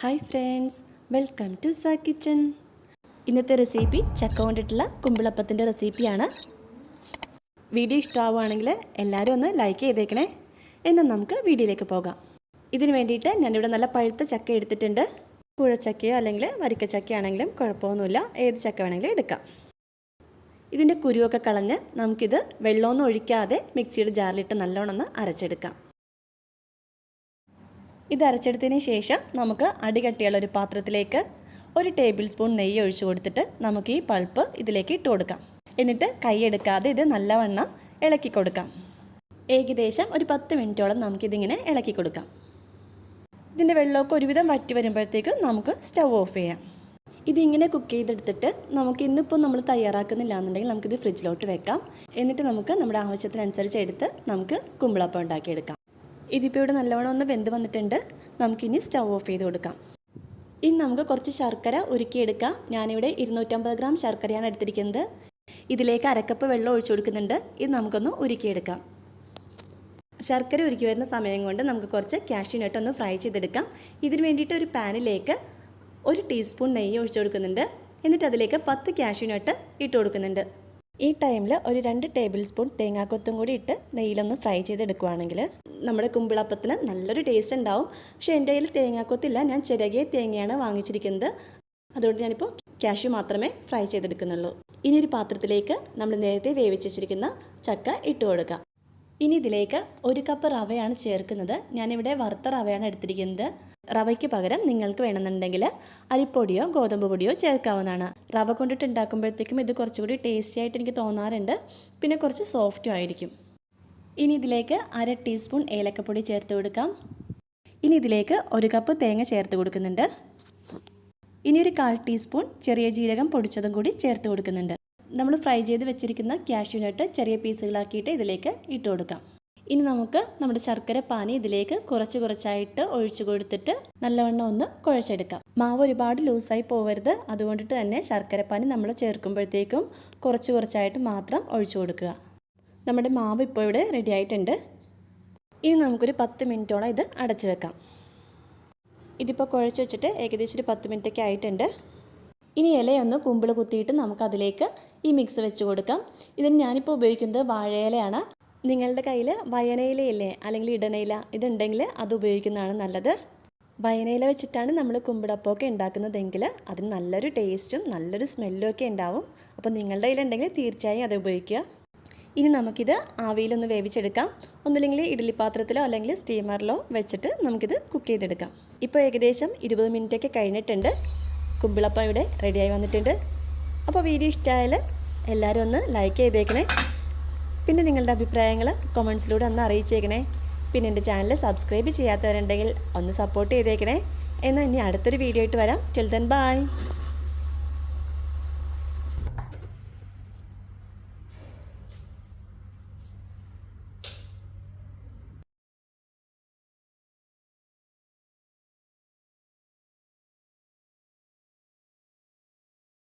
Hi friends, welcome to സാ kitchen. ഇന്നത്തെ recipe ചക്ക കൊണ്ടിട്ടുള്ള കുമ്പിളപ്പത്തിൻ്റെ റെസിപ്പിയാണ്. വീഡിയോ ഇഷ്ടമാവുകയാണെങ്കിൽ എല്ലാവരും ഒന്ന് ലൈക്ക് ചെയ്തേക്കണേ. എന്നാൽ നമുക്ക് വീഡിയോയിലേക്ക് പോകാം. ഇതിന് വേണ്ടിയിട്ട് ഞാനിവിടെ നല്ല പഴുത്ത ചക്ക എടുത്തിട്ടുണ്ട്. കുഴച്ചക്കയോ അല്ലെങ്കിൽ വരിക്കച്ചക്കയാണെങ്കിലും കുഴപ്പമൊന്നുമില്ല, ഏത് ചക്ക വേണമെങ്കിലും എടുക്കാം. ഇതിൻ്റെ കുരുവൊക്കെ കളഞ്ഞ് നമുക്കിത് വെള്ളമൊന്നും ഒഴിക്കാതെ മിക്സിയുടെ ജാറിലിട്ട് നല്ലോണം ഒന്ന് അരച്ചെടുക്കാം. ഇത് അരച്ചെടുത്തതിന് ശേഷം നമുക്ക് അടികട്ടിയുള്ള ഒരു പാത്രത്തിലേക്ക് 1 ടേബിൾ സ്പൂൺ നെയ്യ് ഒഴിച്ചു കൊടുത്തിട്ട് നമുക്ക് ഈ പൾപ്പ് ഇതിലേക്ക് ഇട്ട് കൊടുക്കാം. എന്നിട്ട് കൈയെടുക്കാതെ ഇത് നല്ലവണ്ണം ഇളക്കി കൊടുക്കാം. ഏകദേശം ഒരു 10 മിനിറ്റോളം നമുക്കിതിങ്ങനെ ഇളക്കി കൊടുക്കാം. ഇതിൻ്റെ വെള്ളമൊക്കെ ഒരുവിധം വറ്റി വരുമ്പോഴത്തേക്കും നമുക്ക് സ്റ്റൗ ഓഫ് ചെയ്യാം. ഇതിങ്ങനെ കുക്ക് ചെയ്തെടുത്തിട്ട് നമുക്ക് ഇന്നിപ്പോൾ നമ്മൾ തയ്യാറാക്കുന്നില്ല എന്നുണ്ടെങ്കിൽ നമുക്കിത് ഫ്രിഡ്ജിലോട്ട് വെക്കാം. എന്നിട്ട് നമുക്ക് നമ്മുടെ ആവശ്യത്തിനനുസരിച്ച് എടുത്ത് നമുക്ക് കുമ്പിളപ്പം ഉണ്ടാക്കിയെടുക്കാം. ഇതിപ്പോൾ ഇവിടെ നല്ലവണ്ണം ഒന്ന് വെന്ത് വന്നിട്ടുണ്ട്. നമുക്കിനി സ്റ്റൗ ഓഫ് ചെയ്ത് കൊടുക്കാം. ഇനി നമുക്ക് കുറച്ച് ശർക്കര ഉരുക്കിയെടുക്കാം. ഞാനിവിടെ 250 ഗ്രാം ശർക്കരയാണ് എടുത്തിരിക്കുന്നത്. ഇതിലേക്ക് 1/2 കപ്പ് വെള്ളം ഒഴിച്ചു കൊടുക്കുന്നുണ്ട്. ഇത് നമുക്കൊന്ന് ഉരുക്കിയെടുക്കാം. ശർക്കര ഉരുക്കി വരുന്ന സമയം കൊണ്ട് നമുക്ക് കുറച്ച് കാഷ്യൂ നട്ട് ഒന്ന് ഫ്രൈ ചെയ്തെടുക്കാം. ഇതിന് വേണ്ടിയിട്ട് ഒരു പാനിലേക്ക് 1 ടീസ്പൂൺ നെയ്യ് ഒഴിച്ചു കൊടുക്കുന്നുണ്ട്. എന്നിട്ട് അതിലേക്ക് 10 കാഷ്യൂ നട്ട് ഇട്ട് കൊടുക്കുന്നുണ്ട്. ഈ ടൈമിൽ ഒരു 2 ടേബിൾ സ്പൂൺ തേങ്ങാക്കൊത്തും കൂടി ഇട്ട് നെയ്യിലൊന്ന് ഫ്രൈ ചെയ്തെടുക്കുകയാണെങ്കിൽ നമ്മുടെ കുമ്പിളപ്പത്തിന് നല്ലൊരു ടേസ്റ്റ് ഉണ്ടാവും. പക്ഷേ എൻ്റെ കയ്യിൽ തേങ്ങാക്കൊത്തില്ല, ഞാൻ ചിരകിയ തേങ്ങയാണ് വാങ്ങിച്ചിരിക്കുന്നത്. അതുകൊണ്ട് ഞാനിപ്പോൾ കാഷ്യൂ മാത്രമേ ഫ്രൈ ചെയ്തെടുക്കുന്നുള്ളൂ. ഇനി ഒരു പാത്രത്തിലേക്ക് നമ്മൾ നേരത്തെ വേവിച്ച് വെച്ചിരിക്കുന്ന ചക്ക ഇട്ട് കൊടുക്കാം. ഇനി ഇതിലേക്ക് 1 കപ്പ് റവയാണ് ചേർക്കുന്നത്. ഞാനിവിടെ വറുത്ത റവയാണ് എടുത്തിരിക്കുന്നത്. റവയ്ക്ക് പകരം നിങ്ങൾക്ക് വേണമെന്നുണ്ടെങ്കിൽ അരിപ്പൊടിയോ ഗോതമ്പ് പൊടിയോ ചേർക്കാവുന്നതാണ്. റവ കൊണ്ടിട്ട് ഉണ്ടാക്കുമ്പോഴത്തേക്കും ഇത് കുറച്ചുകൂടി ടേസ്റ്റി ആയിട്ട് എനിക്ക് തോന്നാറുണ്ട്. പിന്നെ കുറച്ച് സോഫ്റ്റും ആയിരിക്കും. ഇനി ഇതിലേക്ക് 1/2 ടീസ്പൂൺ ഏലക്കപ്പൊടി ചേർത്ത് കൊടുക്കാം. ഇനി ഇതിലേക്ക് 1 കപ്പ് തേങ്ങ ചേർത്ത് കൊടുക്കുന്നുണ്ട്. ഇനി ഒരു 1/4 ടീസ്പൂൺ ചെറിയ ജീരകം പൊടിച്ചതും കൂടി ചേർത്ത് കൊടുക്കുന്നുണ്ട്. നമ്മൾ ഫ്രൈ ചെയ്ത് വെച്ചിരിക്കുന്ന കാഷ്യൂ നട്ട് ചെറിയ പീസുകളാക്കിയിട്ട് ഇതിലേക്ക് ഇട്ട് കൊടുക്കാം. ഇനി നമുക്ക് നമ്മുടെ ശർക്കര പാനി ഇതിലേക്ക് കുറച്ചായിട്ട് ഒഴിച്ചു കൊടുത്തിട്ട് നല്ലവണ്ണം ഒന്ന് കുഴച്ചെടുക്കാം. മാവ് ഒരുപാട് ലൂസായി പോകരുത്. അതുകൊണ്ടിട്ട് തന്നെ ശർക്കര പാനി നമ്മൾ ചേർക്കുമ്പോഴത്തേക്കും കുറച്ചായിട്ട് മാത്രം ഒഴിച്ചു കൊടുക്കുക. നമ്മുടെ മാവ് ഇപ്പോൾ ഇവിടെ റെഡി ആയിട്ടുണ്ട്. ഇനി നമുക്കൊരു 10 മിനിറ്റോളം ഇത് അടച്ചു വെക്കാം. ഇതിപ്പോൾ കുഴച്ച് വെച്ചിട്ട് ഏകദേശം ഒരു 10 മിനിറ്റൊക്കെ ആയിട്ടുണ്ട്. ഇനി ഇലയൊന്ന് കുമ്പിൾ കുത്തിയിട്ട് നമുക്കതിലേക്ക് ഈ മിക്സ് വെച്ച് കൊടുക്കാം. ഇതിന് ഞാനിപ്പോൾ ഉപയോഗിക്കുന്നത് വാഴയിലയാണ്. നിങ്ങളുടെ കയ്യിൽ വയനയിലയില്ലേ അല്ലെങ്കിൽ ഇടനയില ഇതുണ്ടെങ്കിൽ അത് ഉപയോഗിക്കുന്നതാണ് നല്ലത്. വയനയില വെച്ചിട്ടാണ് നമ്മൾ കുമ്പിളപ്പമൊക്കെ ഉണ്ടാക്കുന്നതെങ്കിൽ അതിന് നല്ലൊരു ടേസ്റ്റും നല്ലൊരു സ്മെല്ലും ഒക്കെ ഉണ്ടാവും. അപ്പോൾ നിങ്ങളുടെ കയ്യിലുണ്ടെങ്കിൽ തീർച്ചയായും അത് ഉപയോഗിക്കുക. ഇനി നമുക്കിത് ആവിയിലൊന്ന് വേവിച്ചെടുക്കാം. ഒന്നുമില്ലെങ്കിൽ ഇഡ്ഡലി പാത്രത്തിലോ അല്ലെങ്കിൽ സ്റ്റീമറിലോ വെച്ചിട്ട് നമുക്കിത് കുക്ക് ചെയ്തെടുക്കാം. ഇപ്പോൾ ഏകദേശം 20 മിനിറ്റൊക്കെ കഴിഞ്ഞിട്ടുണ്ട്. കുമ്പിളപ്പം ഇവിടെ റെഡിയായി വന്നിട്ടുണ്ട്. അപ്പോൾ വീഡിയോ ഇഷ്ടമായാൽ എല്ലാവരും ഒന്ന് ലൈക്ക് ചെയ്തേക്കണേ. പിന്നെ നിങ്ങളുടെ അഭിപ്രായങ്ങൾ കമൻസിലൂടെ ഒന്ന് അറിയിച്ചേക്കണേ. പിന്നെ എൻ്റെ ചാനൽ സബ്സ്ക്രൈബ് ചെയ്യാത്തവരുണ്ടെങ്കിൽ ഒന്ന് സപ്പോർട്ട് ചെയ്തേക്കണേ. എന്നാൽ ഇനി അടുത്തൊരു വീഡിയോ ആയിട്ട് വരാം. Till then bye.